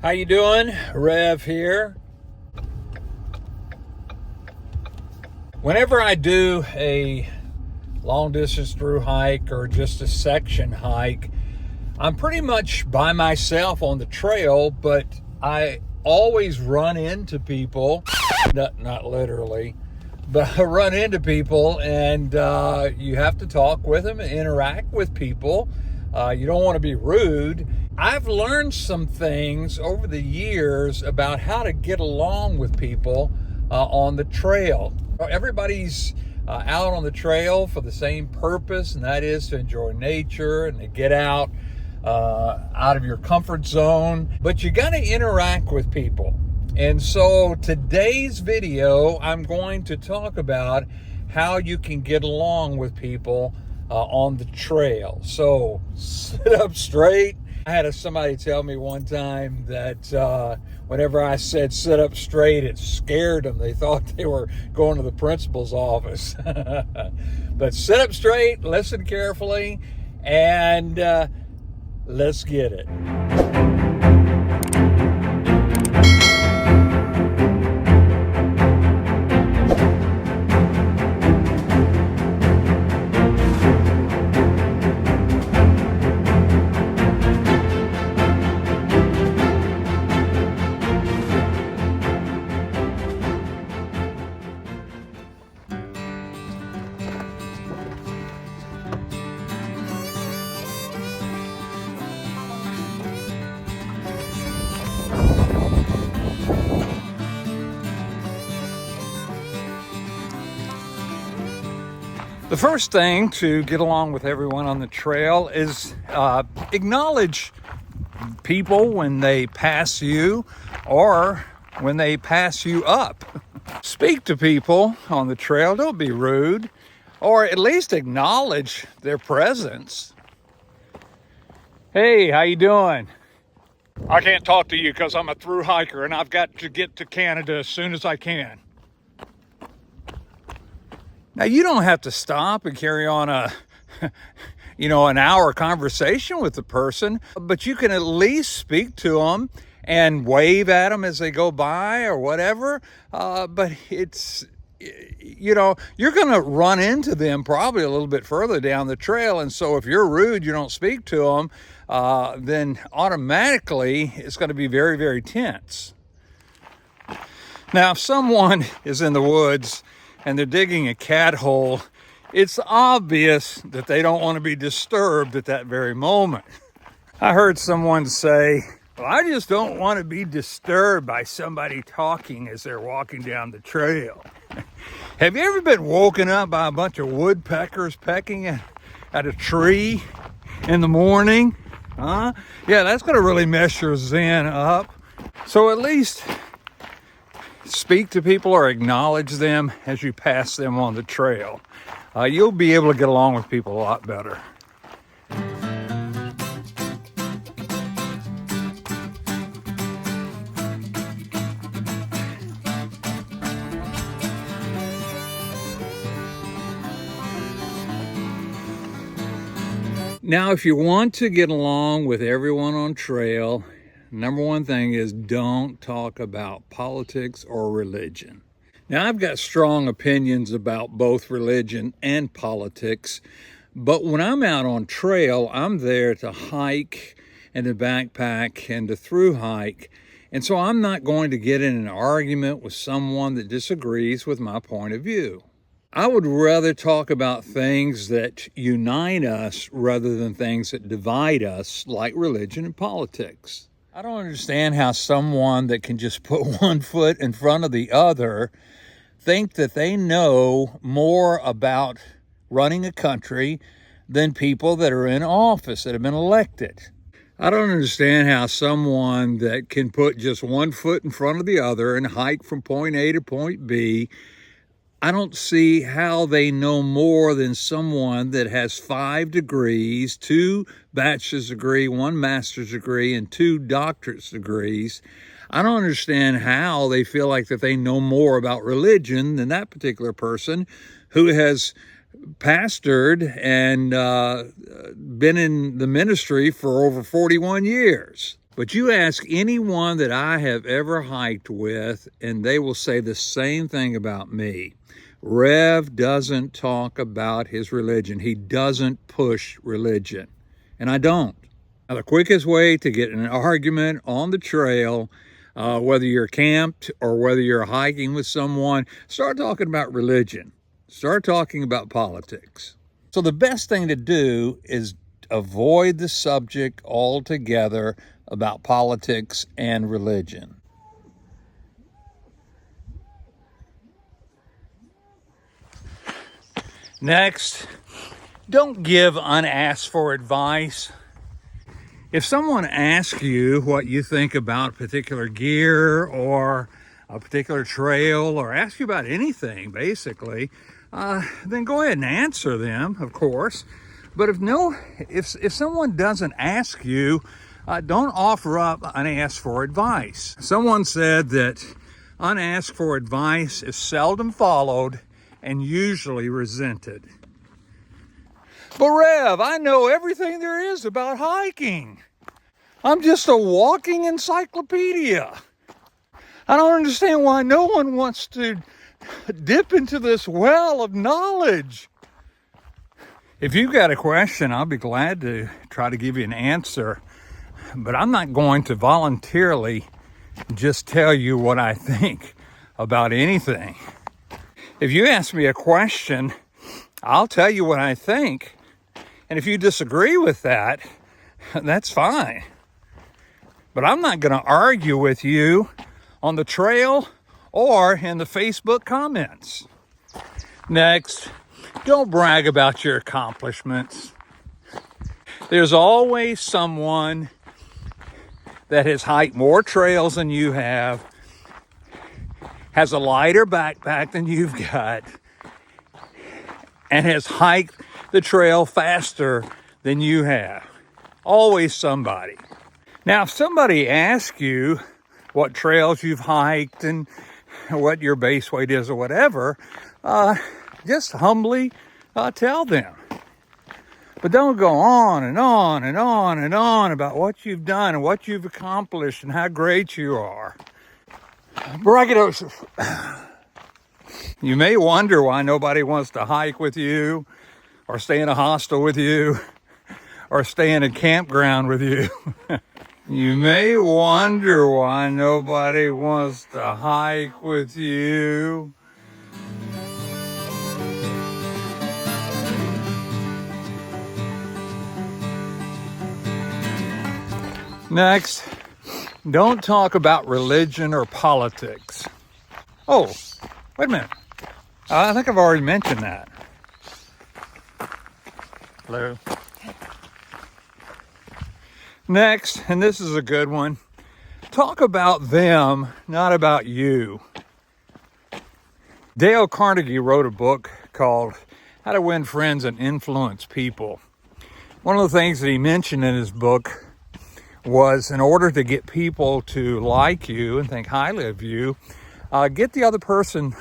How you doing? Rev here. Whenever I do a long distance through hike or just a section hike, I'm pretty much by myself on the trail, but I always run into people, not literally, but I run into people, and you have to talk with them and interact with people. You don't want to be rude. I've learned some things over the years about how to get along with people on the trail. Everybody's out on the trail for the same purpose, and that is to enjoy nature and to get out of your comfort zone. But you got to interact with people. And so today's video, I'm going to talk about how you can get along with people on the trail. So sit up straight. I had somebody tell me one time that whenever I said sit up straight, it scared them. They thought they were going to the principal's office. But sit up straight, listen carefully, and let's get it. The first thing to get along with everyone on the trail is acknowledge people when they pass you or when they pass you up. Speak to people on the trail. Don't be rude, or at least acknowledge their presence. Hey, how you doing? I can't talk to you because I'm a through hiker and I've got to get to Canada as soon as I can. Now, you don't have to stop and carry on an hour conversation with the person, but you can at least speak to them and wave at them as they go by or whatever. But it's, you're going to run into them probably a little bit further down the trail. And so if you're rude, you don't speak to them, then automatically it's going to be very, very tense. Now, if someone is in the woods and they're digging a cat hole, it's obvious that they don't want to be disturbed at that very moment. I heard someone say, well, I just don't want to be disturbed by somebody talking as they're walking down the trail. Have you ever been woken up by a bunch of woodpeckers pecking at a tree in the morning? Huh? Yeah, that's going to really mess your zen up. So at least speak to people or acknowledge them as you pass them on the trail. You'll be able to get along with people a lot better. Now, if you want to get along with everyone on trail, number one thing is don't talk about politics or religion. Now, I've got strong opinions about both religion and politics, but when I'm out on trail, I'm there to hike and to backpack and to through hike. And so I'm not going to get in an argument with someone that disagrees with my point of view. I would rather talk about things that unite us rather than things that divide us, like religion and politics. I don't understand how someone that can just put one foot in front of the other think that they know more about running a country than people that are in office, that have been elected. I don't understand how someone that can put just one foot in front of the other and hike from point A to point B, I don't see how they know more than someone that has 5 degrees, 2 bachelor's degree, 1 master's degree, and 2 doctorate degrees. I don't understand how they feel like that they know more about religion than that particular person who has pastored and been in the ministry for over 41 years. But you ask anyone that I have ever hiked with, and they will say the same thing about me. Rev doesn't talk about his religion. He doesn't push religion. And I don't. Now, the quickest way to get in an argument on the trail, whether you're camped or whether you're hiking with someone, start talking about religion. Start talking about politics. So the best thing to do is avoid the subject altogether about politics and religion. Next, don't give unasked for advice. If someone asks you what you think about particular gear or a particular trail, or asks you about anything, basically, then go ahead and answer them, of course. But if someone doesn't ask you, don't offer up unasked for advice. Someone said that unasked for advice is seldom followed and usually resented. But Rev, I know everything there is about hiking. I'm just a walking encyclopedia. I don't understand why no one wants to dip into this well of knowledge. If you've got a question, I'll be glad to try to give you an answer. But I'm not going to voluntarily just tell you what I think about anything. If you ask me a question, I'll tell you what I think. And if you disagree with that, that's fine. But I'm not going to argue with you on the trail or in the Facebook comments. Next, don't brag about your accomplishments. There's always someone that has hiked more trails than you have, has a lighter backpack than you've got, and has hiked the trail faster than you have. Always somebody. Now, if somebody asks you what trails you've hiked and what your base weight is or whatever, just humbly tell them. But don't go on and on and on and on about what you've done and what you've accomplished and how great you are. Braggadocious. You may wonder why nobody wants to hike with you or stay in a hostel with you or stay in a campground with you. You may wonder why nobody wants to hike with you. Next, don't talk about religion or politics. Oh, wait a minute. I think I've already mentioned that. Hello. Next, and this is a good one, talk about them, not about you. Dale Carnegie wrote a book called How to Win Friends and Influence People. One of the things that he mentioned in his book was, in order to get people to like you and think highly of you, get the other person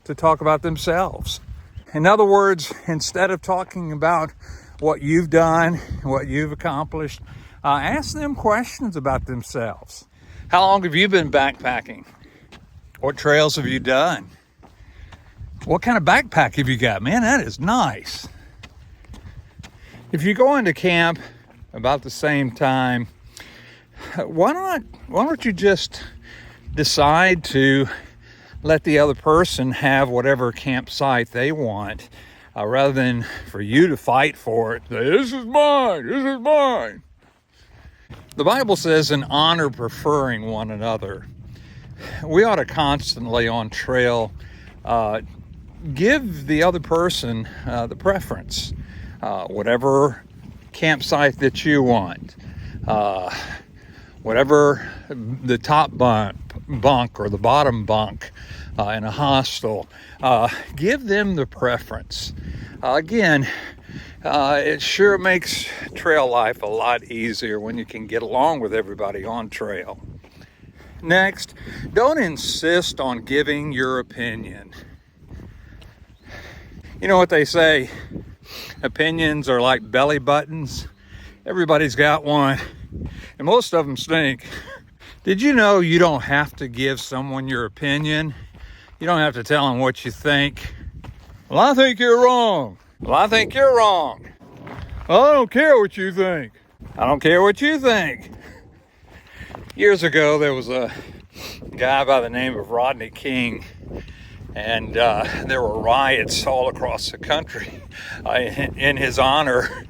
to talk about themselves. In other words, instead of talking about what you've done, what you've accomplished, ask them questions about themselves. How long have you been backpacking? What trails have you done? What kind of backpack have you got? Man, that is nice. If you go into camp about the same time, why don't you just decide to let the other person have whatever campsite they want, rather than for you to fight for it. This is mine, this is mine. The Bible says, in honor preferring one another. We ought to constantly on trail give the other person the preference, whatever campsite that you want, whatever the top bunk or the bottom bunk in a hostel, give them the preference. Again, it sure makes trail life a lot easier when you can get along with everybody on trail. Next, don't insist on giving your opinion. You know what they say, opinions are like belly buttons. Everybody's got one. and most of them stink. Did you know you don't have to give someone your opinion? You don't have to tell them what you think. Well, I think you're wrong. Well, I think you're wrong. Well, I don't care what you think. I don't care what you think. Years ago, there was a guy by the name of Rodney King, and there were riots all across the country in his honor.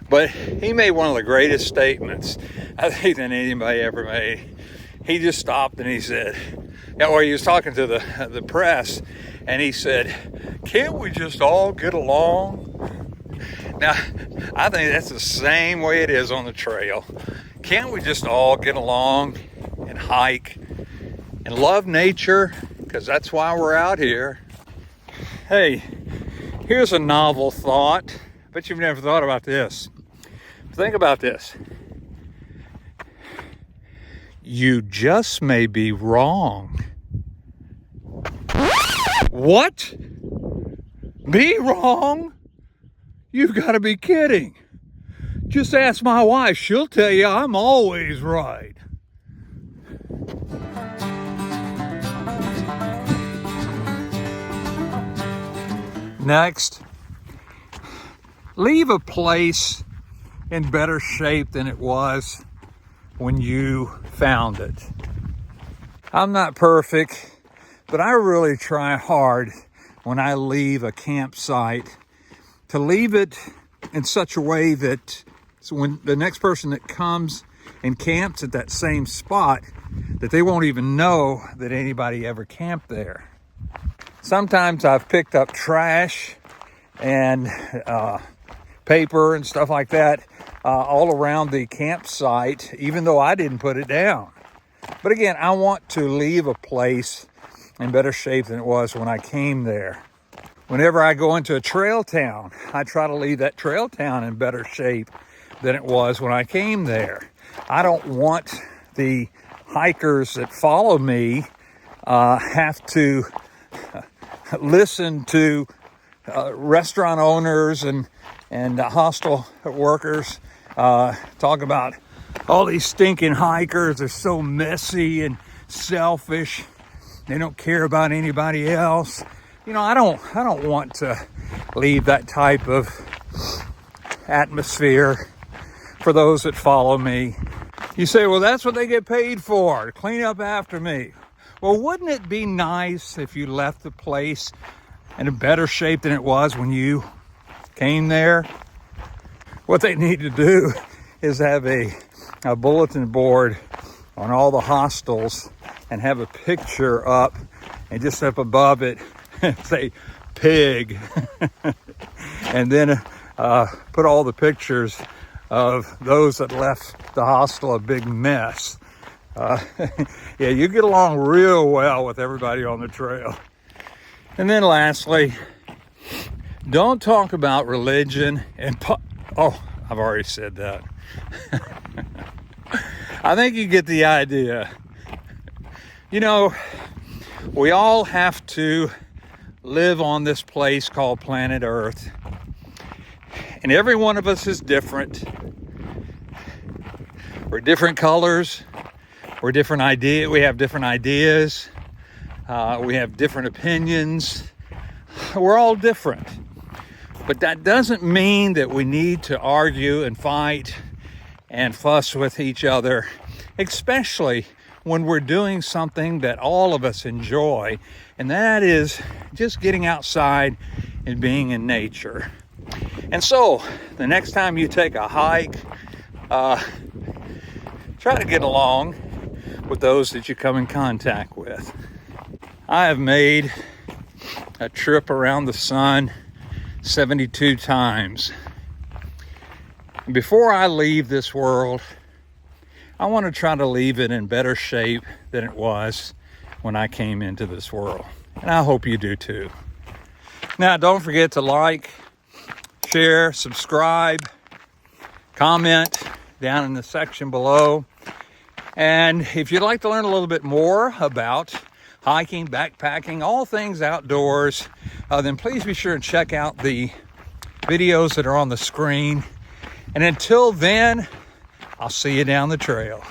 But he made one of the greatest statements I think that anybody ever made. He just stopped and he said, or he was talking to the press, and he said, "Can't we just all get along?" Now, I think that's the same way it is on the trail. Can't we just all get along and hike and love nature? Because that's why we're out here. Hey, here's a novel thought. Bet you've never thought about this. Think about this. You just may be wrong. What? Be wrong? You've got to be kidding. Just ask my wife. She'll tell you I'm always right. Next, leave a place in better shape than it was when you found it. I'm not perfect, but I really try hard when I leave a campsite to leave it in such a way that when the next person that comes and camps at that same spot, that they won't even know that anybody ever camped there. Sometimes I've picked up trash and paper and stuff like that all around the campsite, even though I didn't put it down. But again, I want to leave a place in better shape than it was when I came there. Whenever I go into a trail town, I try to leave that trail town in better shape than it was when I came there. I don't want the hikers that follow me have to listen to restaurant owners and hostel workers talk about all these stinking hikers are so messy and selfish. They don't care about anybody else. You know, I don't want to leave that type of atmosphere for those that follow me. You say, well, that's what they get paid for, to clean up after me. Well, wouldn't it be nice if you left the place in a better shape than it was when you came there? What they need to do is have a bulletin board on all the hostels and have a picture up, and just up above it say pig. And then put all the pictures of those that left the hostel a big mess. Yeah, you get along real well with everybody on the trail. And then lastly, don't talk about religion and oh, I've already said that. I think you get the idea. You know, we all have to live on this place called planet Earth. And every one of us is different. We're different colors. We're different ideas. We have different ideas. We have different opinions. We're all different. But that doesn't mean that we need to argue and fight and fuss with each other, especially when we're doing something that all of us enjoy, and that is just getting outside and being in nature. And so, the next time you take a hike, try to get along with those that you come in contact with. I have made a trip around the sun 72 times. And before I leave this world, I want to try to leave it in better shape than it was when I came into this world. And I hope you do too. Now, don't forget to like, share, subscribe, comment down in the section below. And if you'd like to learn a little bit more about hiking, backpacking, all things outdoors, then please be sure and check out the videos that are on the screen. And until then, I'll see you down the trail.